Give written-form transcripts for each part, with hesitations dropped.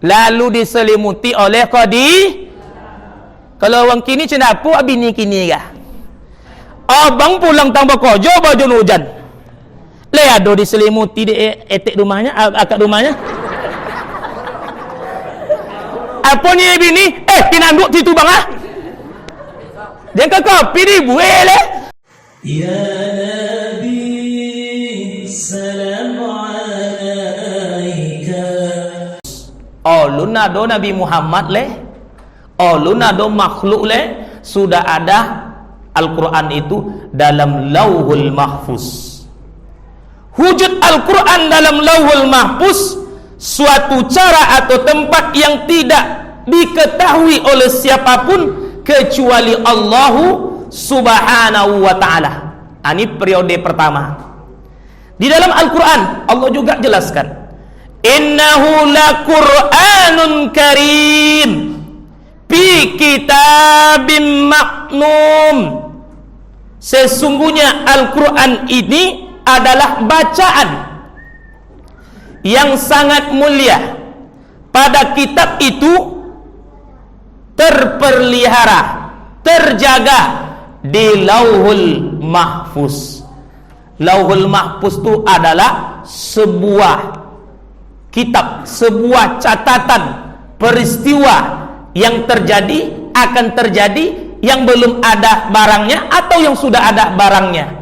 lalu diselimuti oleh kalau orang kini cendapu abini kini kah? Abang pulang tanpa kojo baju hujan. Le ado diselimuti di etek rumahnya, akak rumahnya. Apa ni bini? Pinanduk situ bang ah. Dia ke kopi di buih le. Ya Nabi salam alaika. Ulun ado Nabi Muhammad le. Ulun ado makhluk le. Sudah ada Al-Quran itu dalam Lauhul Mahfuz. Wujud Al-Quran dalam Lauhul Mahfuz suatu cara atau tempat yang tidak diketahui oleh siapapun kecuali Allahu Subhanahu wa ta'ala. Ini periode pertama. Di dalam Al-Quran Allah juga jelaskan, innahu laqur'anun karim fi kitabim maknum. Sesungguhnya Al-Quran ini adalah bacaan yang sangat mulia. Pada kitab itu terpelihara, terjaga di Lauhul Mahfuz. Lauhul Mahfuz itu adalah sebuah kitab, sebuah catatan peristiwa yang terjadi, akan terjadi, yang belum ada barangnya atau yang sudah ada barangnya.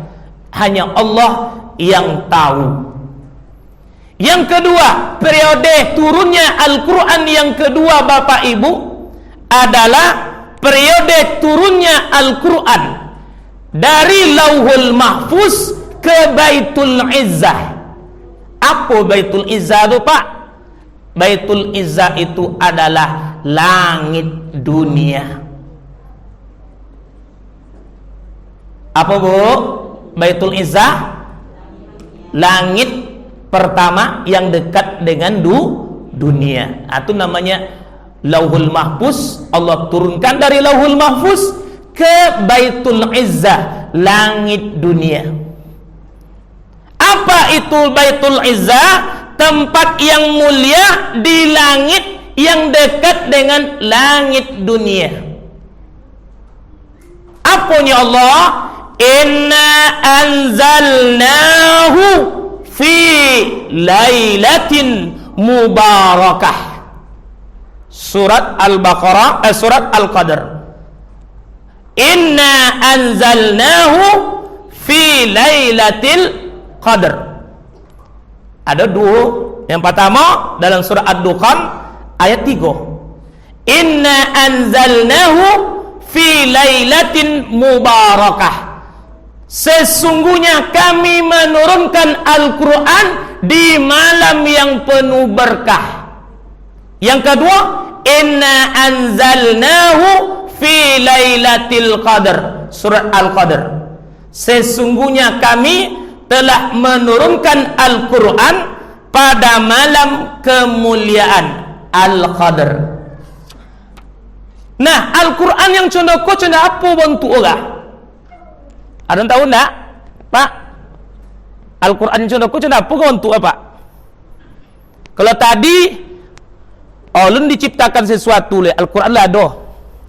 Hanya Allah yang tahu. Yang kedua, periode turunnya Al-Quran yang kedua Bapak Ibu adalah periode turunnya Al-Quran dari Lauhul Mahfuz ke Baitul Izzah. Apa Baitul Izzah itu Pak? Baitul Izzah itu adalah langit dunia. Apa Bu? Baitul Izzah, langit pertama yang dekat dengan dunia. Itu namanya Lauhul Mahfuz. Allah turunkan dari Lauhul Mahfuz ke Baitul Izzah, langit dunia. Apa itu Baitul Izzah? Tempat yang mulia di langit yang dekat dengan langit dunia. Apanya Allah? Inna anzalnahu fi lailatin mubarakah. Surat Al-Baqarah, surat Al-Qadr. Inna anzalnahu fi lailatil qadr. Ada dua. Yang pertama dalam surah Ad-Dukhan ayat 3. Inna anzalnahu fi lailatin mubarakah. Sesungguhnya kami menurunkan Al-Quran di malam yang penuh berkah. Yang kedua, inna anzalnahu fi lailatil qadr. Surat Al-Qadr. Sesungguhnya kami telah menurunkan Al-Quran pada malam kemuliaan Al-Qadr. Nah, Al-Quran yang condoko apa bentuk orang? Ada yang tahu enggak, Pak? Al-Quran yang condoko apa bentuk apa? Kalau tadi ulun diciptakan sesuatu le, Al-Quran lah ada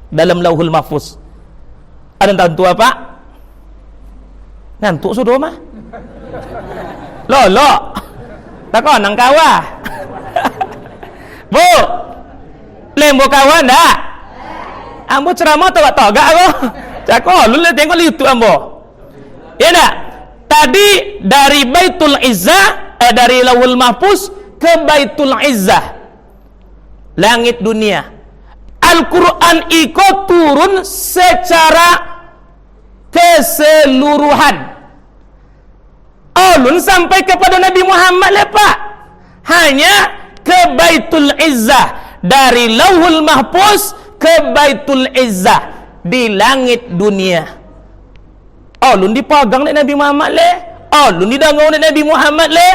dalam Lauhul Mahfuz. Ada yang tahu apa? Ngantuk sudah mah. Lo. Takon nang kawah. Bu. Lembo kawan dak? Ambo ceramah togak aku. Cakok lu tengok YouTube ambo. Ya enggak? Tadi dari Baitul Izzah, dari Lauhul Mahfuz ke Baitul Izzah, langit dunia. Al-Quran ikut turun secara keseluruhan. Ulun sampai kepada Nabi Muhammad lepak. Hanya ke Baitul Izzah, dari Lauhul Mahfuz ke Baitul Izzah di langit dunia. Ulun dipegang oleh Nabi Muhammad le. Ulun didangung oleh Nabi Muhammad le.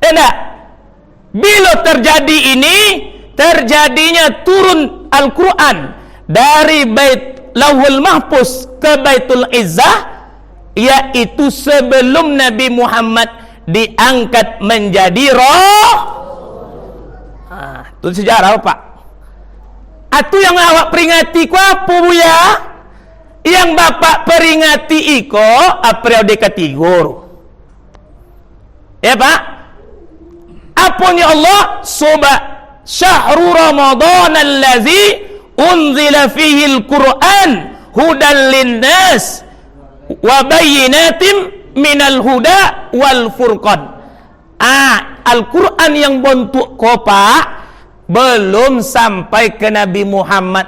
Tidak. Bila terjadi ini, terjadinya turun Al-Quran dari Lauhul Mahfuz ke Baitul Izzah, yaitu sebelum Nabi Muhammad diangkat menjadi roh. Itu sejarah Pak. Atu yang awak peringati ku apa buya? Yang bapak peringati iko periode ketiga. Ya Pak. Apanya Allah syahru Ramadan allazi unzila fihi al-Qur'an hudan linnas wa bayyinatin minal huda wal furqan. Al-Quran yang bentuk kopak belum sampai ke Nabi Muhammad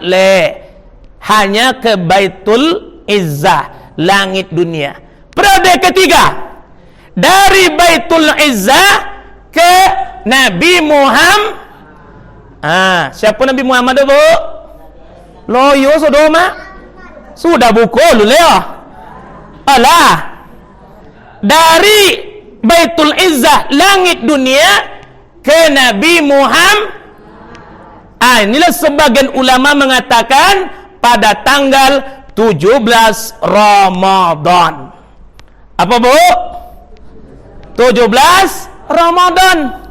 hanya ke Baitul Izzah, langit dunia. Periode ketiga dari Baitul Izzah ke Nabi Muhammad. Siapa Nabi Muhammad itu, Bu? Loyo Sodoma. Sudah buku lu ya. Alah. Dari Baitul Izzah, langit dunia, ke Nabi Muhammad. Inilah sebagian ulama mengatakan pada tanggal 17 Ramadan. Apa Bu? 17 Ramadan.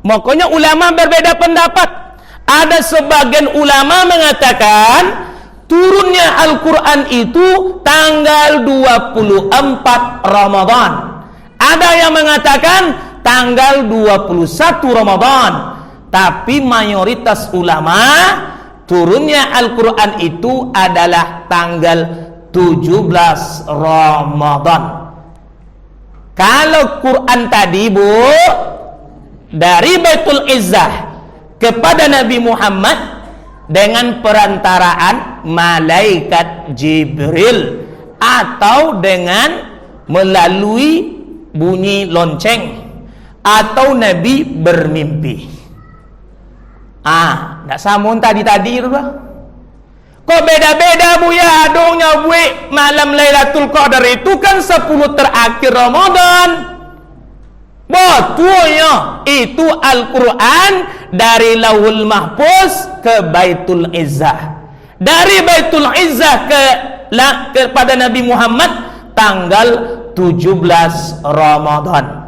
Makanya ulama berbeda pendapat. Ada sebagian ulama mengatakan turunnya Al-Quran itu tanggal 24 Ramadan. Ada yang mengatakan tanggal 21 Ramadan. Tapi mayoritas ulama turunnya Al-Quran itu adalah tanggal 17 Ramadan. Kalau Quran tadi Bu, dari Baitul Izzah kepada Nabi Muhammad dengan perantaraan malaikat Jibril atau dengan melalui bunyi lonceng atau Nabi bermimpi. Nggak samun tadi itu lah. Kok beda-beda Bu ya? Adongnya Bu, malam Lailatul Qadar itu kan 10 terakhir Ramadan. Betulnya itu Al-Quran dari Lauhul Mahfuz ke Baitul Izzah. Dari Baitul Izzah kepada Nabi Muhammad tanggal 17 Ramadan.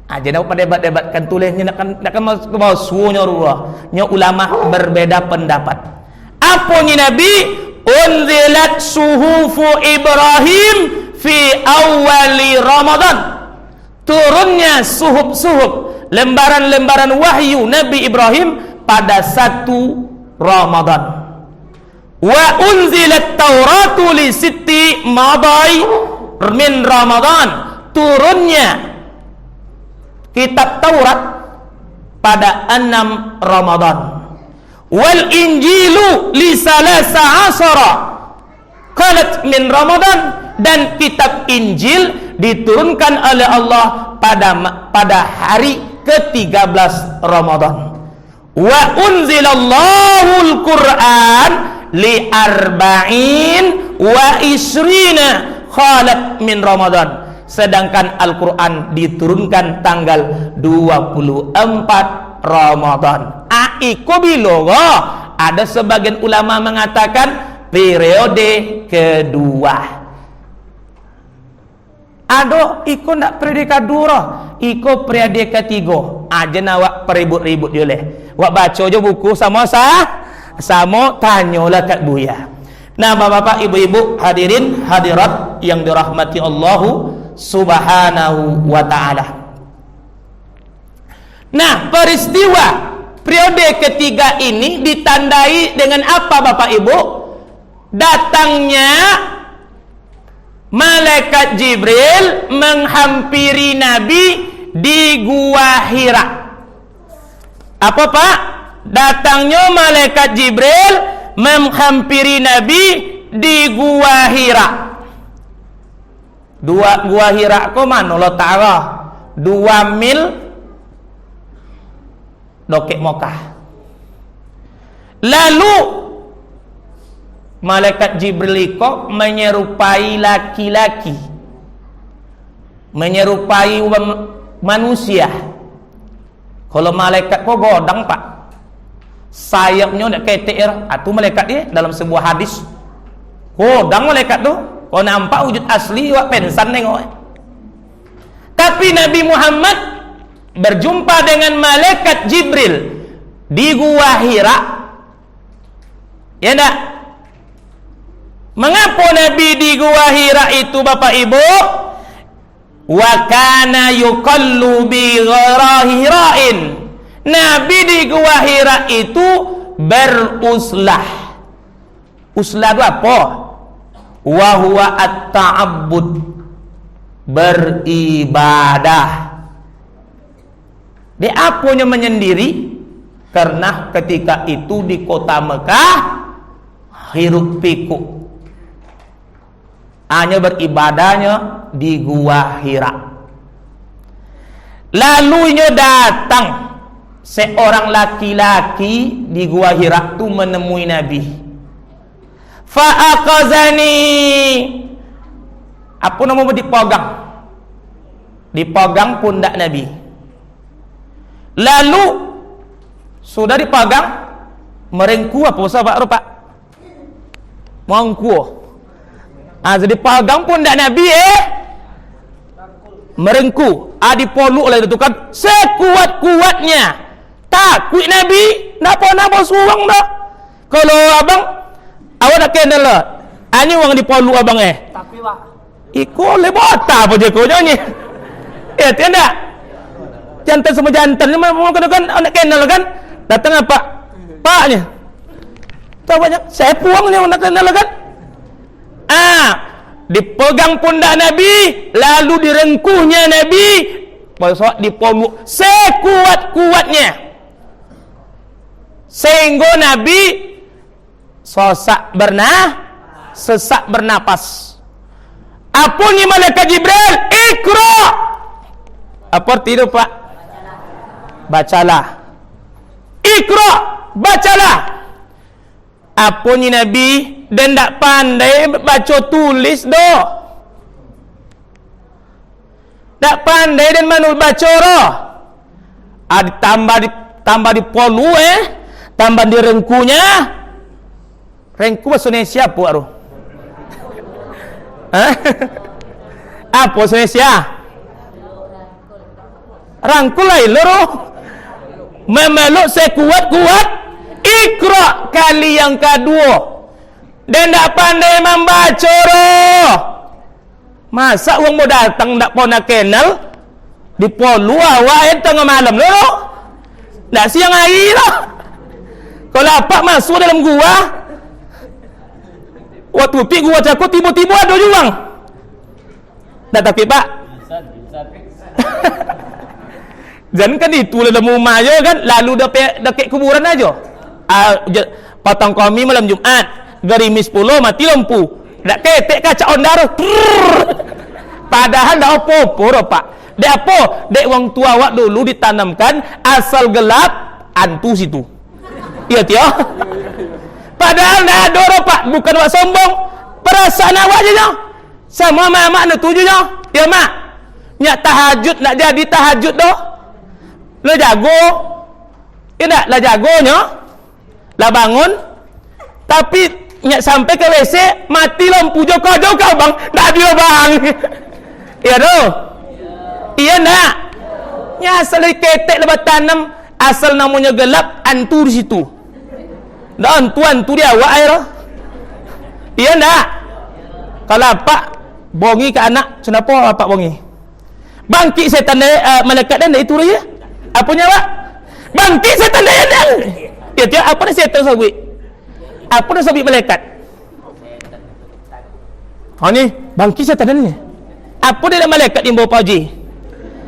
Jangan pada debat-debatkan tulisnya nak mau suunya ruah. Ulama berbeda pendapat. Apa ni Nabi? Unzilat suhufu Ibrahim fi awali Ramadan. Turunnya suhuf-suhuf, lembaran-lembaran wahyu Nabi Ibrahim pada 1 Ramadan. Wa unzilat Tauratu li sitti madai min Ramadan. Turunnya kitab Taurat pada 6 Ramadan. Wal Injilu li salasa asara qalat min Ramadan. Dan kitab Injil diturunkan oleh Allah pada hari ke-13 Ramadan. Wa unzilallahul Qur'an li arba'in wa isrina khalat min Ramadan. Sedangkan Al-Quran diturunkan tanggal 24 Ramadan. Iko bilogo. Ada sebagian ulama mengatakan periode kedua. Ado iko nak periode kedua, iko periode ketiga. Aja nawak peribut-ribut dia leh. Wak baca je buku sama tanyalah kat buya. Nah, bapak-bapak, ibu-ibu, hadirin hadirat yang dirahmati Allah Subhanahu wa ta'ala. Nah, peristiwa periode ketiga ini ditandai dengan apa Bapak Ibu? Datangnya malaikat Jibril menghampiri Nabi di Gua Hira. Apa Pak? Datangnya malaikat Jibril menghampiri Nabi di Gua Hira. Gua Hira ko mana Allah Ta'ala? 2 mil dokek Mekah. Lalu malaikat Jibril kok menyerupai laki-laki, menyerupai manusia. Kalau malaikat kok godang Pak, sayapnya udah kayak TR. Atau malaikat dia dalam sebuah hadis godang malaikat tuh. Kau nampak wujud asli wak pensan nengok. Tapi Nabi Muhammad berjumpa dengan malaikat Jibril di Gua Hira. Ya enggak? Mengapa Nabi di Gua Hira itu Bapak Ibu? Wa kana yuqallu bi ghira'in. Nabi di Gua Hira itu beruslah. Uslah itu apa? Wa huwa at-ta'abbud, beribadah. Dia apanya menyendiri? Karena ketika itu di kota Mekah hiruk pikuk, hanya beribadahnya di Gua Hira. Lalunya datang seorang laki-laki di Gua Hira itu menemui Nabi. Fa'aqazani, apa nama dipegang pundak Nabi. Lalu sudah dipegang, merengku apa sahabat Pak? Mengku. Jadi pegang pundak Nabi merengku. Dipoluk oleh itu kan sekuat-kuatnya. Takut Nabi, napa-napa suang dah. Kalau abang awak nak kenal lah. Ani wang dipoluk abang Tapi Pak, iko le bota apa je kau nyanyi. Tidak. Jantan sama jantan memang kan nak kenal kan. Datang apa? Paknya. Tahu banyak. Saya puangnya nak kenal kan. Dipegang pundak Nabi, lalu direngkuhnya Nabi, pasal dipoluk sekuat-kuatnya, sehingga Nabi sesak bernapas. Apa ni malaikat Jibril? Iqra. Apa arti itu Pak? Bacalah. Iqra, bacalah. Apa ni Nabi? Dan tak pandai baca tulis doh. Tak pandai dan mana baca roh. Tambah dipolu tambah direngkunya. Rengku bahasa Indonesia apa aruh? Apa bahasa Indonesia? Rangkul lah roh. Memeluk sekuat-kuat. Iqra kali yang kedua. Dan tak pandai membaca roh. Masa orang mau datang tak pernah kenal dipolu awak tengah malam loh. Tak siang hari lah. Kalau apa masuk dalam gua, waktu pergi gua cakap tiba-tiba ada juang. Tak tapi Pak. Dan kan itu dalam rumah aja kan, lalu dekat kuburan aja. Potong kami malam Jumat. Gerimis 10 mati lampu. Dak ketek kaca ondar. Padahal dak apa-apa Pak. Dek apa? Dek wong tua awak dulu ditanamkan asal gelap antu situ. Iya tiyo. Padahal dak ada Pak, bukan awak sombong. Perasaan awak je nyo. Sama mak nak tuju nyo. Ya mak. Nyak tahajud nak jadi tahajud doh. Lo jago. Ya dak lah jago nyo. Lah bangun. Tapi nyak sampai ke WC mati lampu joko bang, tak ada bang. Iya doh. Iya nak. Nya asal ketek lebat tanam, asal namanya gelap antu di situ. Dah antu dia awak air. Iya nak. Kalau pak bongi ke anak, kenapa pak bongi? Bangkit setan malaikat dan itu dia. Apanya pak? Bangkit setan dia. Ya dia apa ni setan sawi? Apa dah sabit malaikat? Ni bangkit setan ni. Apa dia malaikat imbau paji?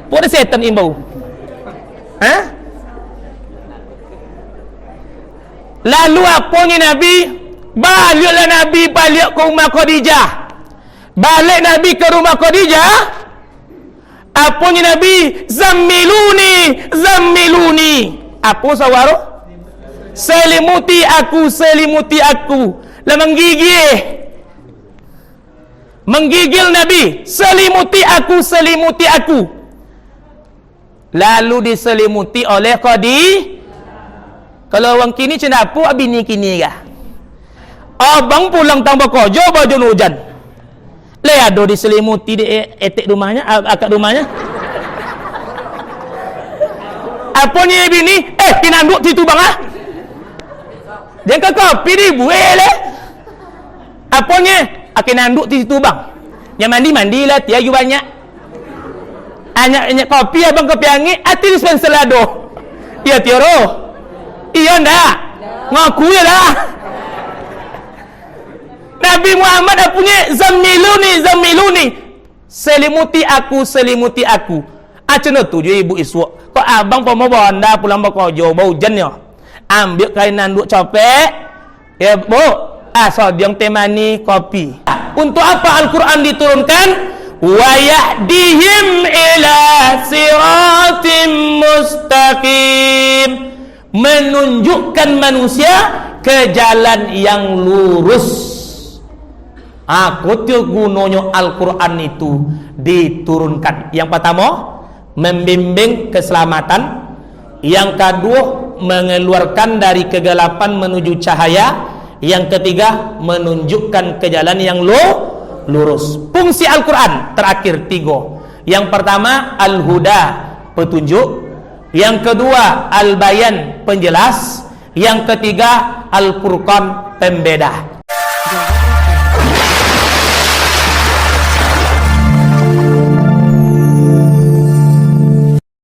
Apa dah setan imbau? Lalu apa ni Nabi? Baliklah Nabi balik ke rumah Khadijah. Balik Nabi ke rumah Khadijah. Apa ni Nabi? Zammiluni. Apa sawaro? Selimuti aku. Lah menggigil Nabi. Selimuti aku. Lalu diselimuti oleh Kalau orang kini cendapu abini kini kah? Abang pulang tanpa kojo baju hujan. Leado diselimuti di etek rumahnya, akak rumahnya. Apanya bini? Pinanduk situ bang ah. Jangan kopi di buele. Apanya? Nanduk di situ bang. Yang mandi lah, tiayu banyak. Banyak kopi abang kopi angin. Ati dispenser lado. Iya tioro. Iya ndak. Ngaku ya dah. Nabi Muhammad punya zamiluni. Selimuti aku. Acana tujuh ibu iswa. Kok abang mau bonda pulang bakojo bau hujan ya. Ambil kain nanduk copek. Ya bu. Sodiong temani kopi. Untuk apa Al-Quran diturunkan? Wa yahdihim ila siratim mustaqim. Menunjukkan manusia ke jalan yang lurus. Kutil gunanya Al-Quran itu diturunkan. Yang pertama, membimbing keselamatan. Yang kedua, mengeluarkan dari kegelapan menuju cahaya. Yang ketiga, menunjukkan ke jalan yang lurus. Fungsi Al-Quran terakhir 3. Yang pertama, Al-Huda, petunjuk. Yang kedua, Al-Bayan, penjelas. Yang ketiga, Al-Furqan, pembeda.